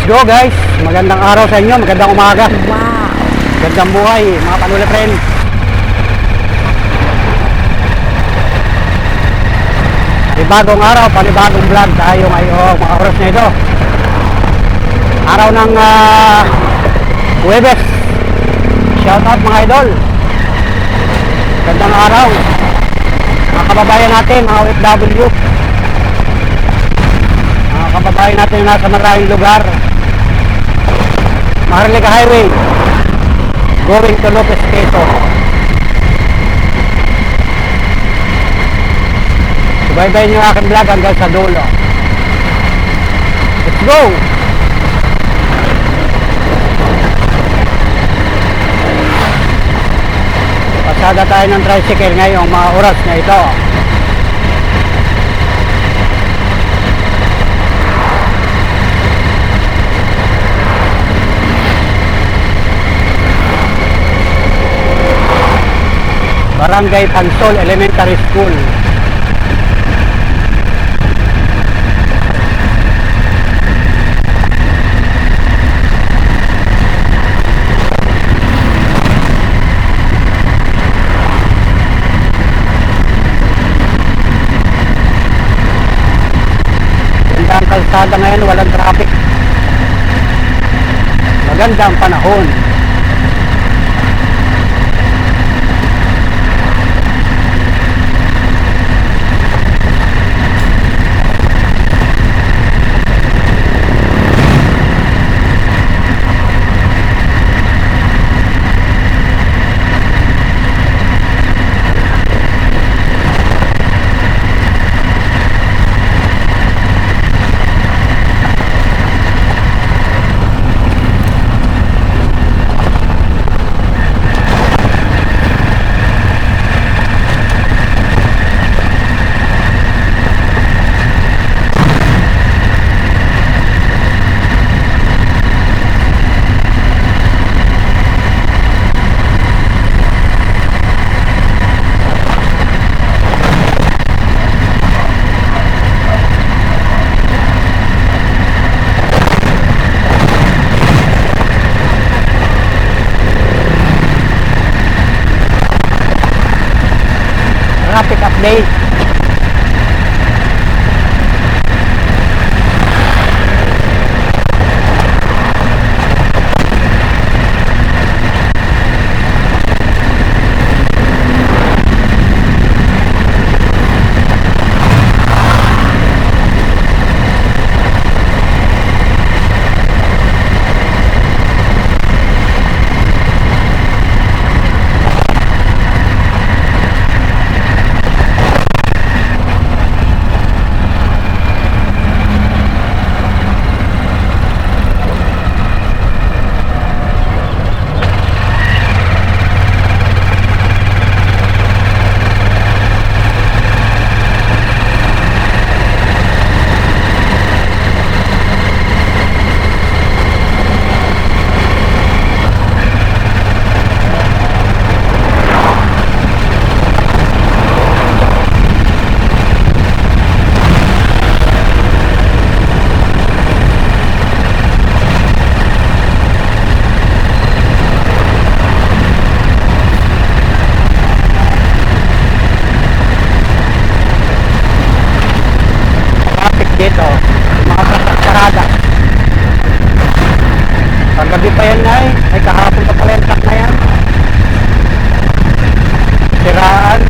go guys, magandang araw sa inyo, magandang umaga. Wow! Magandang buhay mga Panula friend. Panibagong araw, panibagong vlog tayo ngayong mga oras na ito. Araw ng Huwebes. Shout out mga idol. Magandang araw mga kababayan natin, mga OFW, mga kababayan natin na nasa maraming lugar. Maharlika Highway going to Lopez Quezon. Subaybayin nyo aking vlog hanggang sa dulo. Let's go! Pasada tayo ng tricycle ngayong mga oras na ito. Barangay Pansol Elementary School. Ganda ang kalsada ngayon, walang traffic. Maganda ang panahon. Traffic update. Dito, mga sarada. Paggabi pa yan ay kahapon pa pala yung truck na yan. Siraan.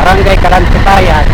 Barangay Kalantipayan.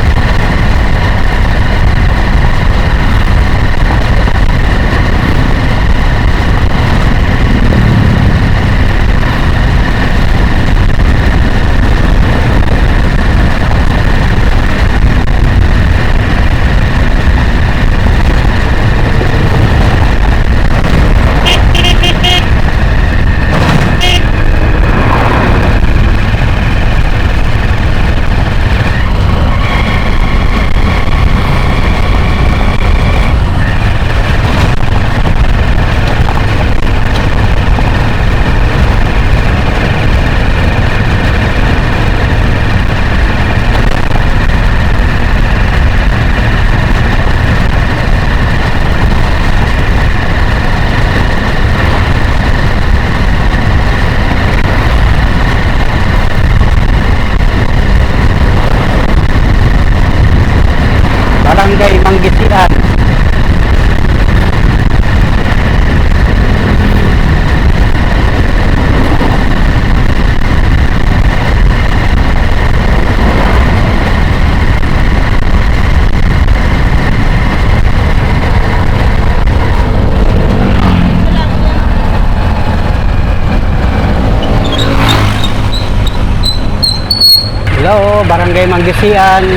Barangay Manggisian. Hello, Barangay Manggisian.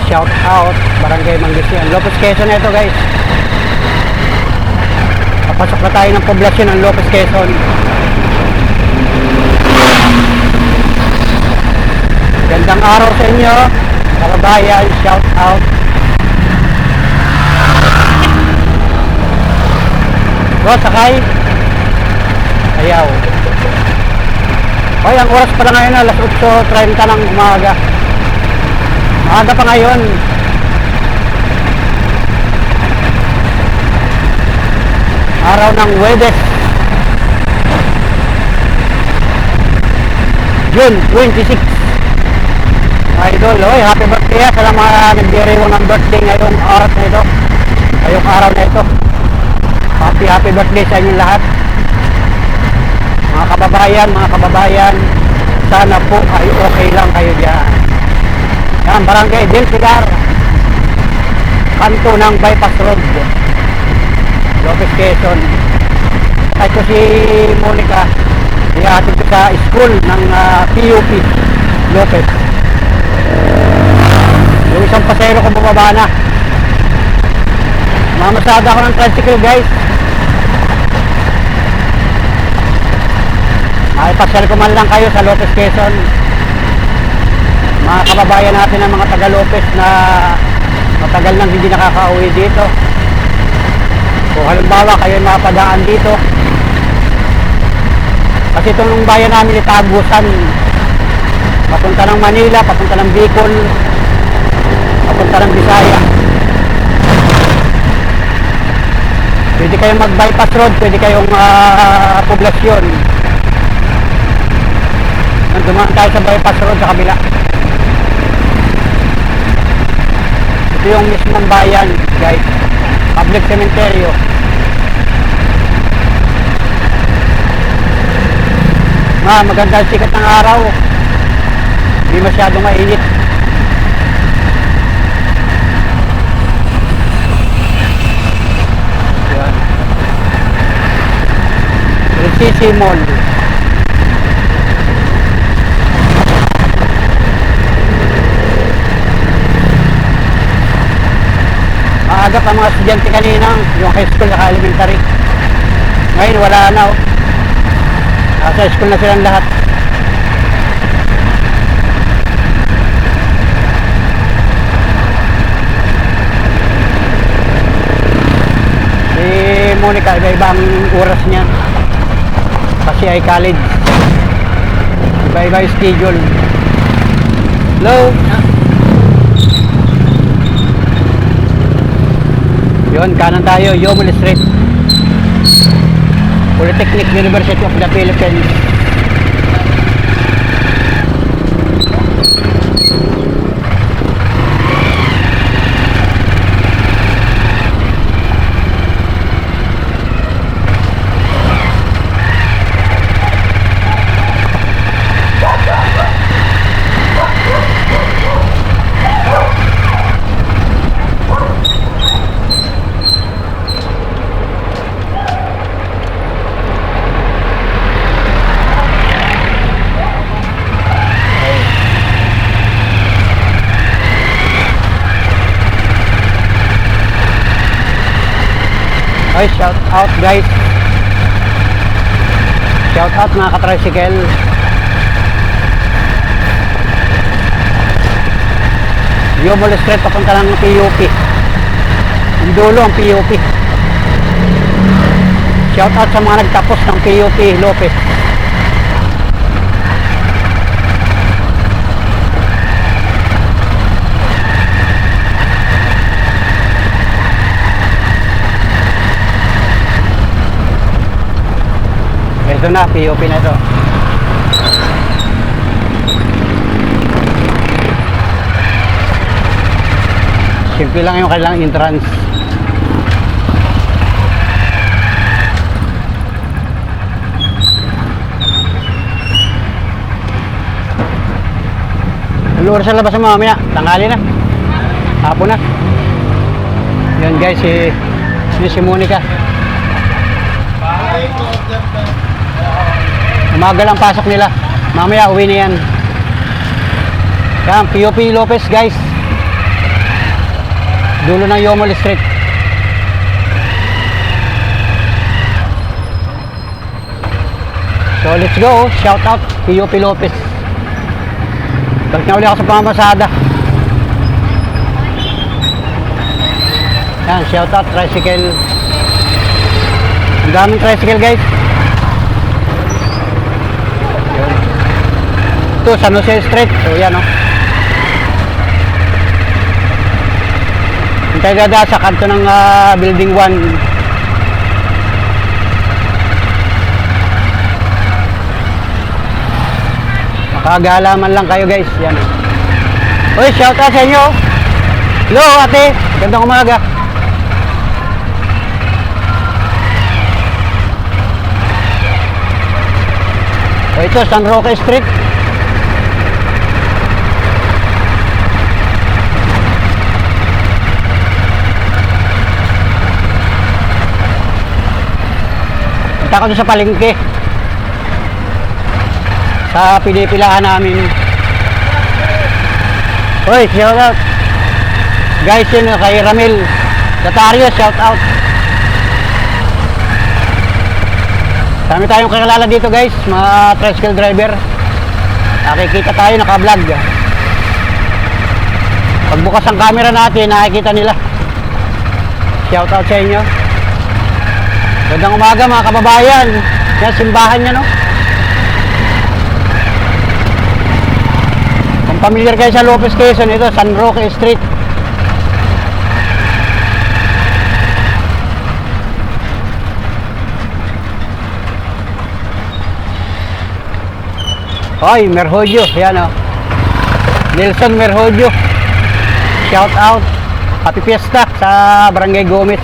Shout out, Barangay Manggisian. Lopez Quezon ito, guys. Papasok na tayo ng poblasyon ng Lopez Quezon. Gandang araw sa inyo, kababayan. Shout out. Go, sakay. Ayaw. Hoy, ang oras pala ngayon, alas 8:30 ng umaga. Maaga pa ngayon. Araw ng Huwebes, June 26. Idol, oy, happy birthday sa mga nagdiriwang ng birthday ngayong oras na ito. Ngayong araw na ito. Happy birthday sa inyong lahat. Mga kababayan, sana po ay okay lang kayo dyan. Yan, Barangay Del Pilar, kanto ng Bypass Road, Lopez Quezon. Kahit ko si Monica, ihatid ko sa school ng PUP Lopez. Yung isang pasero ko bumaba na. Mamasada ako ng tricycle, guys. Maipasyal ko man lang kayo sa Lopez Quezon, mga kababayan natin ng mga taga Lopez na matagal nang hindi nakakauwi dito. Kung halimbawa kayo mapadaan dito, kasi itong bayan namin Tagusan, papunta ng Manila, papunta ng Bicol, papunta ng Bisaya. Pwede kayong mag-bypass road, pwede kayong poblasyon. Dumaan tayo sa bypass road sa kabila. Ito yung mismong bayan, guys. Public cemetery. Maganda ang sikat ng araw. Hindi masyadong mainit. Yan. LCC Mall. Maagap ang mga estudyante kanina, yung high school at elementary. Ngayon wala na. Nasa school na silang lahat. Si Monica, iba-iba ang oras niya. Kasi ay college. Iba-iba yung schedule. Hello? Yun, kanan tayo, Yomul Street, Polytechnic University of the Philippines. Ay, shout out, guys. Shout out mga ka-tricycle. Yomul Street, papunta ng PUP. Ang dulo ang PUP. Shout out sa mga nagtapos ng PUP Lopez. Ito na, PUP na ito. Simple lang yung kailang entrance. Lure sa labas mo mamaya, tanghali na, hapon na. Yan guys, si Monica. Umaga lang pasok nila, mamaya uwi na yan. Yan, POP Lopez guys, dulo ng Yomol Street. So let's go, shout out POP Lopez. Balik na uli ako sa pamamasada. Yan, shout out tricycle. Ang daming tricycle guys. Yun. Ito San Jose Street. So yan o. Hintay dada sa kanto ng building 1. Makagalaman lang kayo guys. Yan. Uy, shout out sa inyo. Hello ate, gandang umaga. O ito, San Roque Street. Punta ko doon sa palengke. Sa pinipilaan namin. Hoy, shout out. Guys, yun kay Ramil Datario, shout out. Dami tayong kakilala dito guys, mga tricycle driver. Nakikita tayo, naka-vlog. Pagbukas ang camera natin, nakikita nila. Shout out sa inyo. Gandang umaga mga kababayan. Yan, simbahan niya, no? Kung familiar kayo sa Lopez Quezon, ito, San Roque Street. Hoy, Merhodio, yan o. Nelson Merhodio. Shout out. Happy Fiesta sa Barangay Gomez.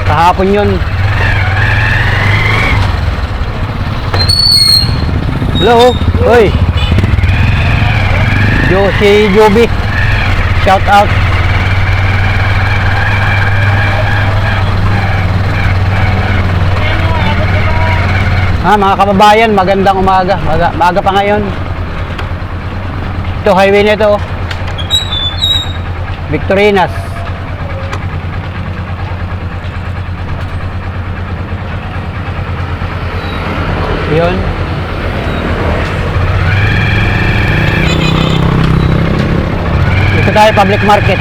Kahapon yun. Hello. Hoy. Si Joby. Shout out. Mga kababayan, magandang umaga. Maga pa ngayon. Ito, highway nito. Victorinas. Yun. Ito tayo, public market.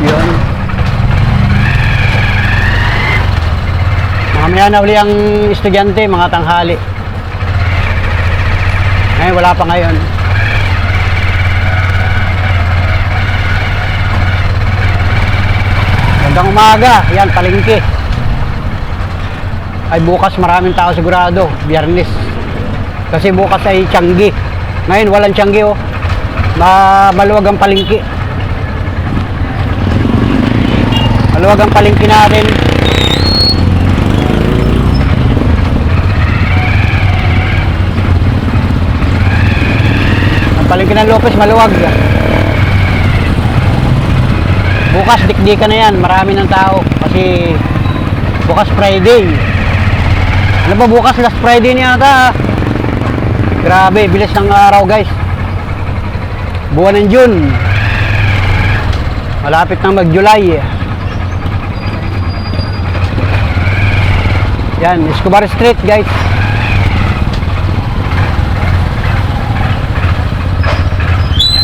Yun. Mamaya na uli ang estudyante, mga tanghali. Ngayon, wala pa ngayon. Gandang umaga. Yan, palengke. Ay, bukas maraming tao sigurado. Biyernes. Kasi bukas ay Tianggi. Ngayon, walang Tianggi, oh. Maluwag ang palengke. Maluwag ang palengke natin. Palengke ng Lopez maluwag. Bukas dikdikan na yan, marami ng tao kasi bukas Friday. Ano ba bukas, last Friday niya ata. Grabe, bilis ng araw guys. Buwan ng June. Malapit nang mag-July. Yan, Escobar Street guys.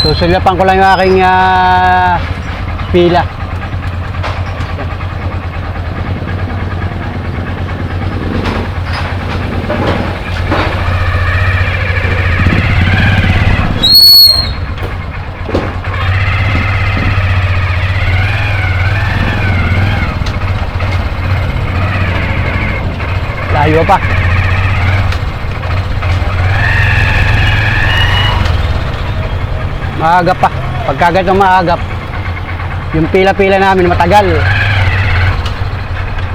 Susulyapan ko lang yung aking pila. Layo pa. Maagap pa. Pagka ganito maagap, yung pila-pila namin matagal.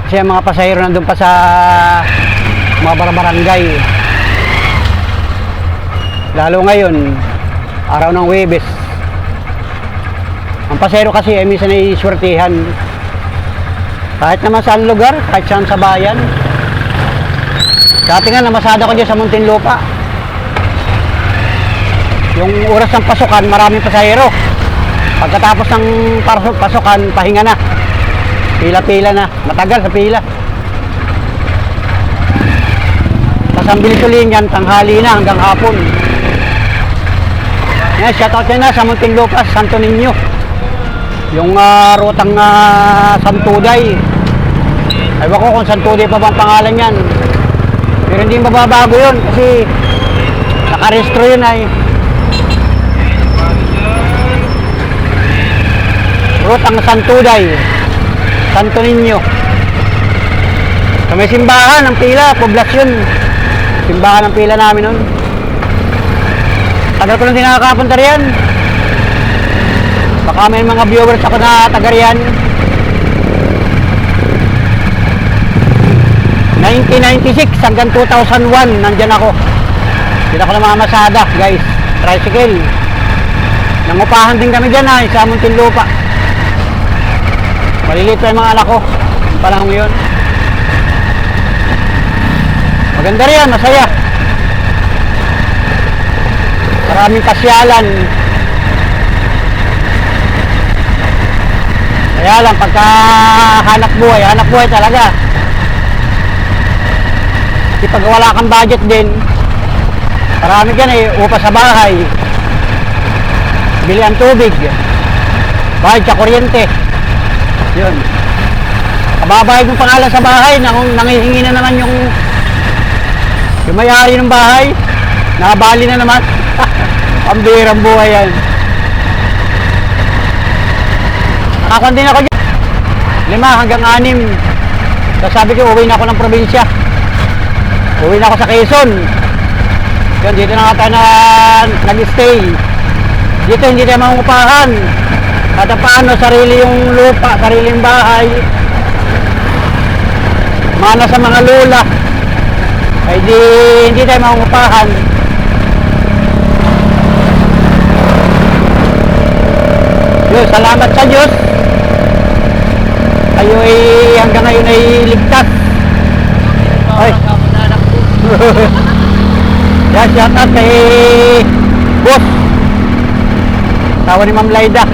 Kasi ang mga pasahero nandun pa sa mga barangay. Lalo ngayon, araw ng Huwebes. Ang pasahero kasi ay minsan ay swertihan. Kahit naman saan lugar, kahit saan sa bayan. Dati nga namasada ko dyan sa Muntinlupa. Yung oras ng pasukan, maraming pasahero. Pagkatapos ng pasukan, pahinga na. Pila-pila na. Matagal sa pila. Tapos ang bilis ulit yan, tanghali na hanggang hapon. Yan, shoutout nyo na sa Muntinlupa, Santo Niño. Yung rutang Santuday. Ewan ko kung Santuday pa bang pangalan yan. Pero hindi mababago yun kasi nakarestro yun ay. Rutang Santuday, Santo Niño. So may simbahan ng pila, poblasyon. Simbahan ng pila namin nun. Tagal ko lang din nakakapunta riyan. Baka may mga viewers ako na taga riyan. 1996 hanggang 2001 nandyan ako. Hindi ako namamasada guys. Tricycle. Nangupahan din kami dyan sa Muntinlupa. Maliliit pa yung mga anak ko. Yung panahon ngayon. Maganda rin, masaya. Maraming pasyalan. Kaya lang, pagka hanap buhay talaga. Kasi pag wala kang budget din, marami dyan upa sa bahay. Bili ang tubig. Bayad sa kuryente. Yun. Kababayad ng pangalan sa bahay, nangihingi na naman yung may-ari ng bahay. Nakabali na naman. Pambirang buhay yan. Nakakuan din ako dyan. 5 hanggang 6. So sabi ko, uwi na ako ng probinsya. Uwi na ako sa Quezon. Yun, dito na tayo nag-stay. Dito hindi tayo mangungupahan. At paano, sarili yung lupa, sariling bahay. Mana sa mga lola. Ay hindi tayo mangungupahan. Yun, salamat sa Diyos. Tayo ay hanggang ngayon ay ligtas. Ay. Yan, shout out kay Boss. Tawa ni Ma'am Laida.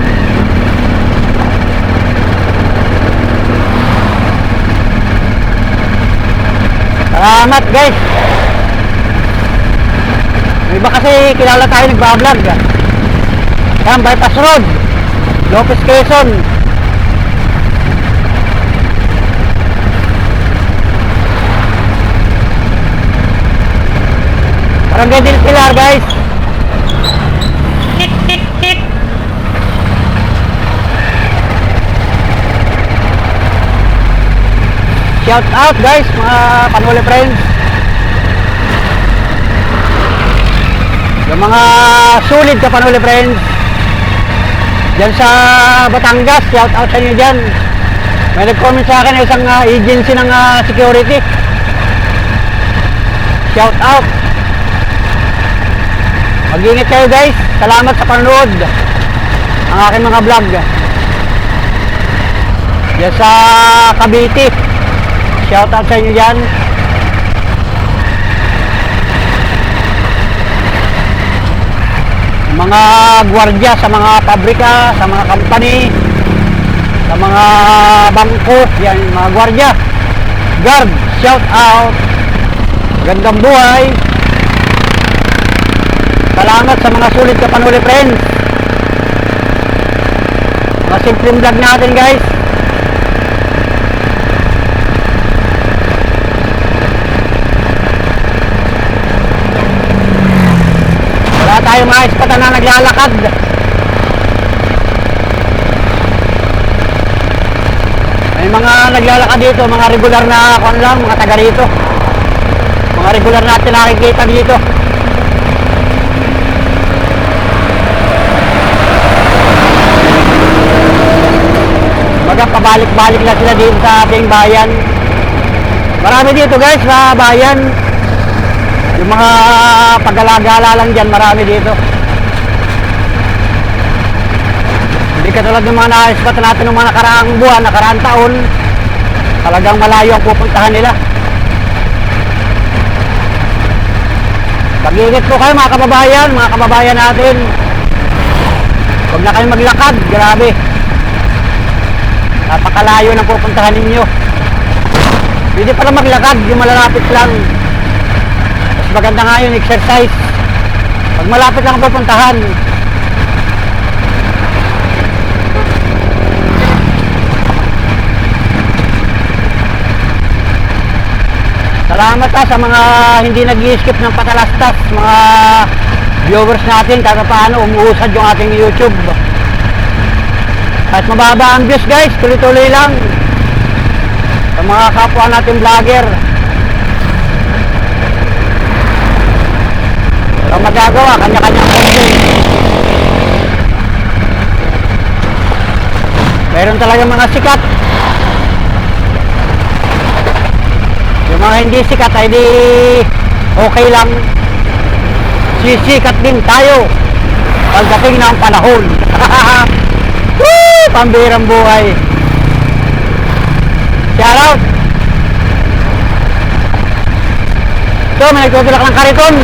Salamat guys. Iba kasi kilala tayo nagbablog. Yan, Bypass Road, Lopez, Quezon. Barangay del Pilar guys. Shout out guys, mga Panuli friends. Yung mga sulit ka Panuli friends dyan sa Batangas, shout out sa inyo dyan. May nag-comment sa akin isang agency ng security. Shout out. Mag-ingat kayo guys. Salamat sa panonood ang aking mga vlog dyan sa Cavite. Shout out sa inyo dyan. Mga gwardiya sa mga pabrika, sa mga company, sa mga bangko, yan, mga gwardiya. Guard, shout out. Gandang buhay. Salamat sa mga sulit ka Panuli friends. Mga simpleng vlog natin guys. Wala tayong mga ispatan na naglalakad. May mga naglalakad dito, mga regular na kung lang, mga taga rito. Mga regular natin nakikita dito. pabalik-balik lang sila dito sa ating bayan. Marami dito guys sa bayan. Yung mga paggalagala lang dyan, marami dito. Hindi katulad ng mga na-spot natin ng mga nakaraang buwan, nakaraang taon. Talagang malayo ang pupuntahan nila. Pag-iingat po kayo mga kababayan natin. Huwag na kayo maglakad, grabe. Napakalayo ng pupuntahan ninyo. Hindi pala maglakad, yung malalapit lang. Mas maganda nga yun, exercise. Pag malapit lang ang pupuntahan. Salamat sa mga hindi nag-i-skip ng patalastas, mga viewers natin, kahit paano umuusad yung ating YouTube. Kahit mababa ang views guys, tuloy-tuloy lang. Sa mga kapwa natin vlogger. Walang magagawa, kanya-kanyang content. Meron talaga mga sikat. Yung mga hindi sikat ay di okay lang. Sisikat din tayo pagdating ng panahon. Woo! Pambirang buhay. Shout out. So, may nagtutulak ng kariton.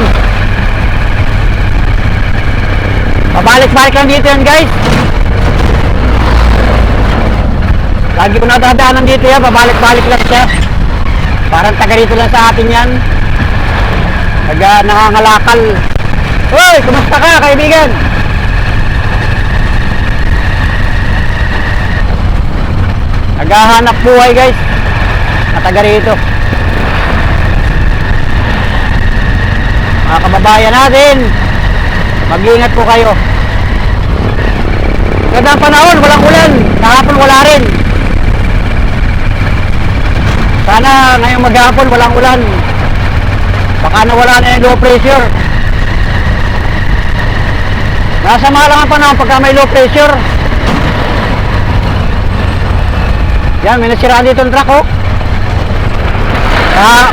Pabalik-balik lang dito yan guys. Lagi ko nadadaanan dito yan, pabalik-balik lang siya. Parang taga rito lang sa atin yan. Nangangalakal. Hoy, kumusta ka kaibigan? Naghahanap buhay guys. Na taga rito. Mga kababayan natin, mag-iingat po kayo. Gandang panahon, walang ulan. Kahapon wala rin. Sana ngayong maghapon walang ulan. Baka nawala na yung low pressure. Nasama lang ang panahon pagka may low pressure. Yan, may nasiraan dito ang truck oh.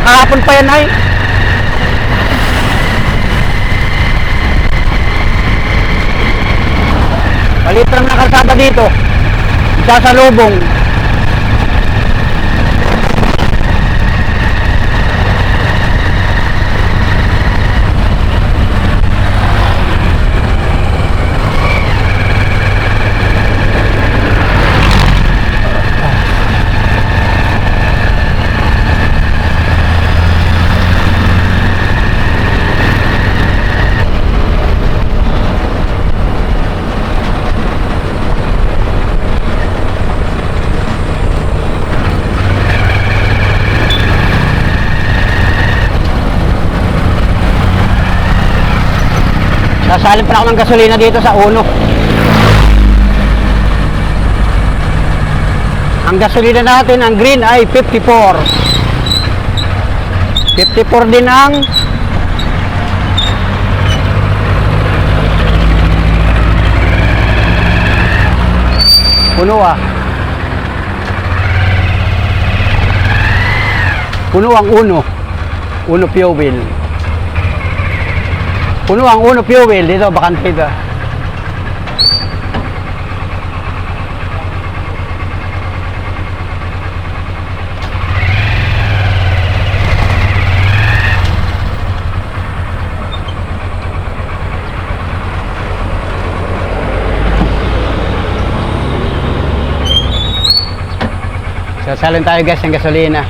Kahapon pa yan ay. Palit lang na kalsada dito. Isa sa lubong. Sasalin pa ako ng gasolina dito sa Uno. Ang gasolina natin, ang green ay 54. 54 din ang puno ah. Puno ang Uno. Uno fuel. Puno ang Uno fuel dito, bakante ito. Sasalin tayo guys ng gasolina.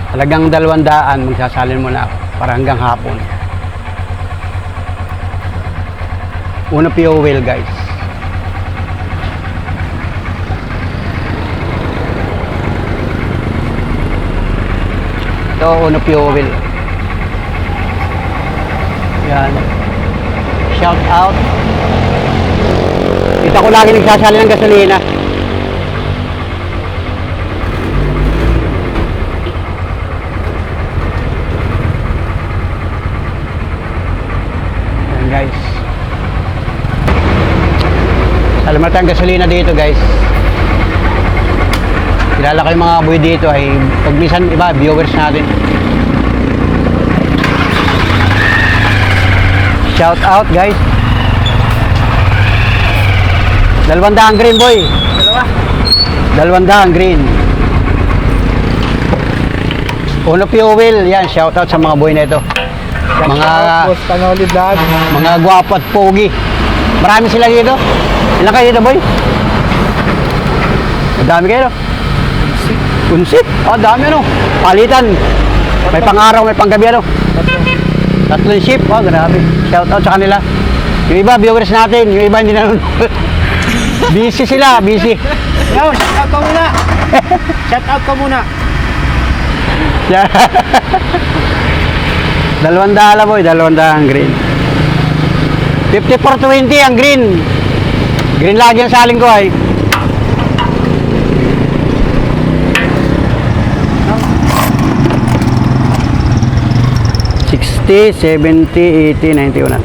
Talagang 200 magsasalin muna ako para hanggang hapon. Uno fuel guys. Ito Uno fuel. Yan. Shout out. Dito ko lagi nagsasali ng gasolina. Guys, alam mo tayong gasolina dito guys. kilala ko yung mga boy dito ay pag minsan iba, viewers natin. Shout out guys. 200 green boy. Dalawa? 200 green. Uno fuel, yan, shout out sa mga boy na ito. Mga gwapo at pogi. Marami sila dito. Ilan kayo dito boy? Madami kayo. Kunsit? Oh, dami ano. Palitan. May pang-araw, may pang-gabi ano. Tatlong ship. Oh, grabe. Shout out sa kanila. Yung iba, viewers natin. Yung iba, hindi nanonood. Busy sila, busy. Yo, shout out ka muna. Shout out ka muna. 200 boy, 200 green. 5420 ang green. Green lagi ang saling ko ay. $60, $70, $80, $90, $100.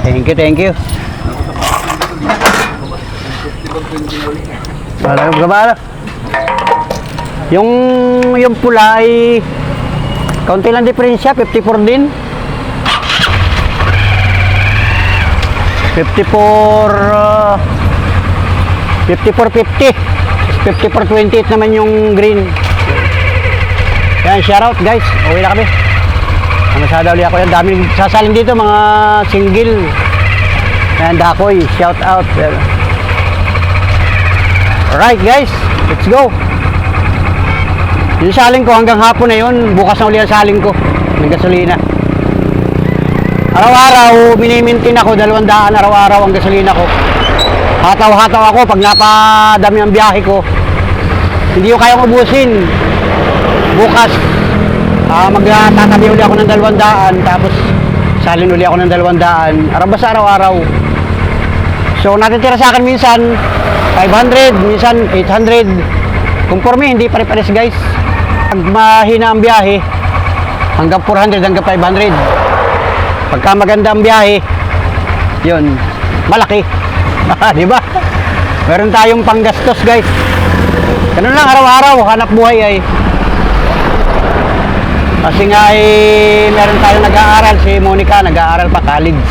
Thank you. Para. Yung pula ay kaunti lang diferensya, 54 din. 54.50. 54.28 naman yung green. Yan, shout out guys. Uwi na kami. Masada ulit ako yan. Daming sasalin dito, mga single. Yan, Dakoy. Shout out. Alright guys, let's go. Yung saling ko hanggang hapon na yun. Bukas na ulit ang saling ko ng gasolina. Araw-araw, minimintin ako 200 araw-araw ang gasolina ko. Hataw-hataw ako pag napadami ang biyahe ko. Hindi ko kayang ubusin. Bukas, magtatabi ulit ako ng 200, tapos salin ulit ako ng 200. Basta araw-araw. So, natitira sa akin minsan 500, minsan 800. Conforme, hindi pare-pares guys. Pag mahina ang biyahe, hanggang 400, hanggang 500. Pagka maganda ang biyahe, yun, malaki. Di ba? Meron tayong panggastos guys. Ganun lang araw-araw, hanap buhay ay. Kasi nga meron tayong nag-aaral, si Monica, nag-aaral pa, college.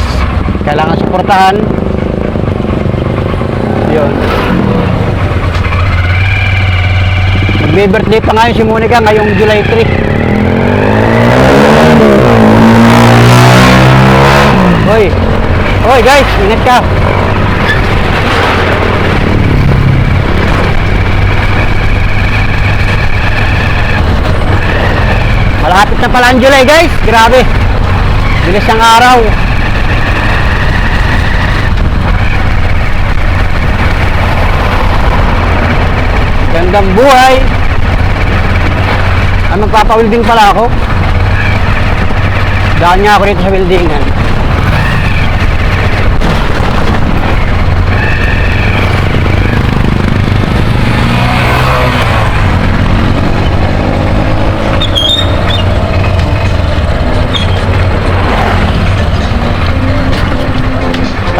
Kailangan suportahan. Yun. Mag-birthday pa ngayon si Monica ngayong July 3. Hoy guys, ingat ka. Malapit na pala ang July guys. Grabe. Bilis ng araw. Gandang buhay. Magpapa-welding pala ako. Daan nga ako rito sa weldingan.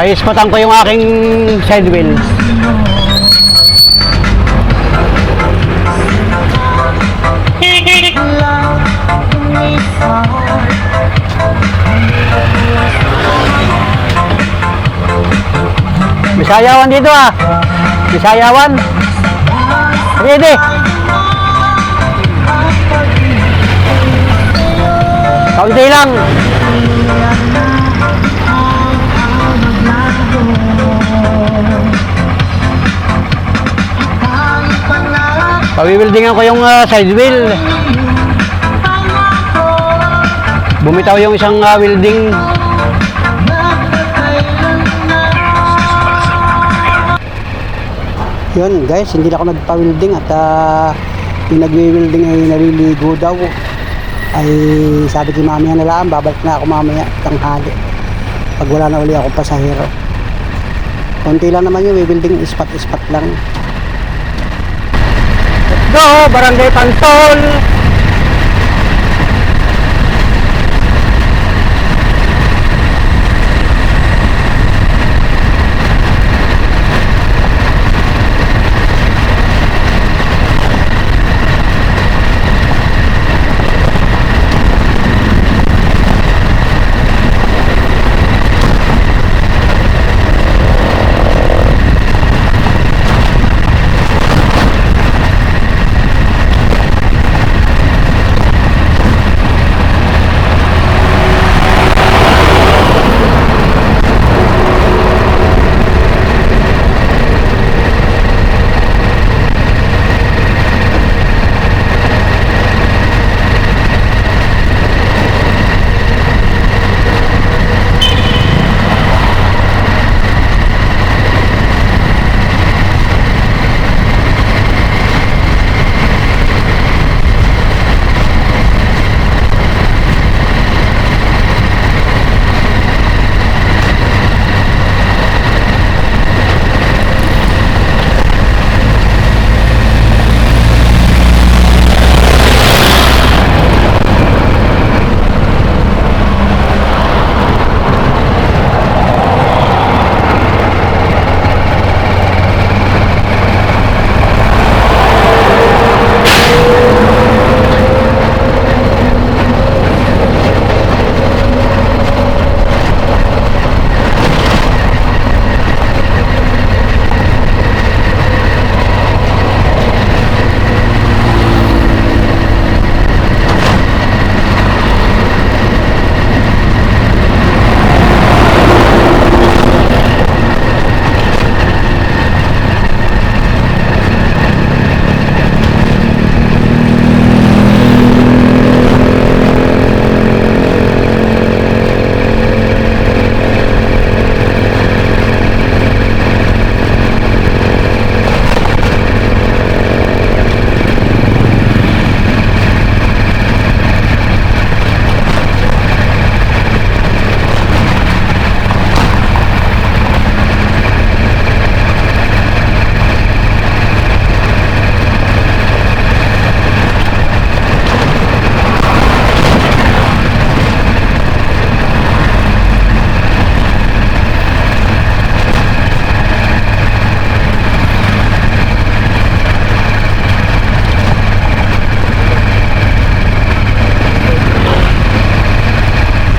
Paispatan ko yung aking side wheel. Bisayawan dito ah. Bisayawan. Ready. Kaunti lang. Pawiwildingan ko yung side wheel. Bumitaw yung isang welding. Yun guys, hindi na ako nagpa-welding at yung nagwi-welding ay naliligo daw. Ay sabi ko mamaya na lang, babalik na ako mamaya tanghali pag wala na uli akong pasahero. Konti lang naman yung welding, ispat-ispat lang. Let's go, Barangay Pantol.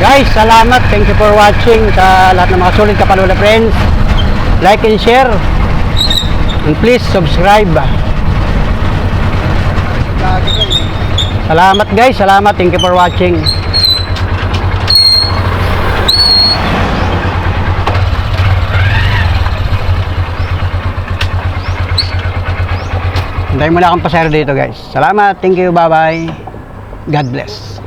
Guys, salamat. Thank you for watching sa lahat ng mga solid kapalula friends. Like and share. And please subscribe. Salamat guys, salamat. Thank you for watching. Hintayin mo na akong pasero dito guys. Salamat, thank you, bye bye. God bless.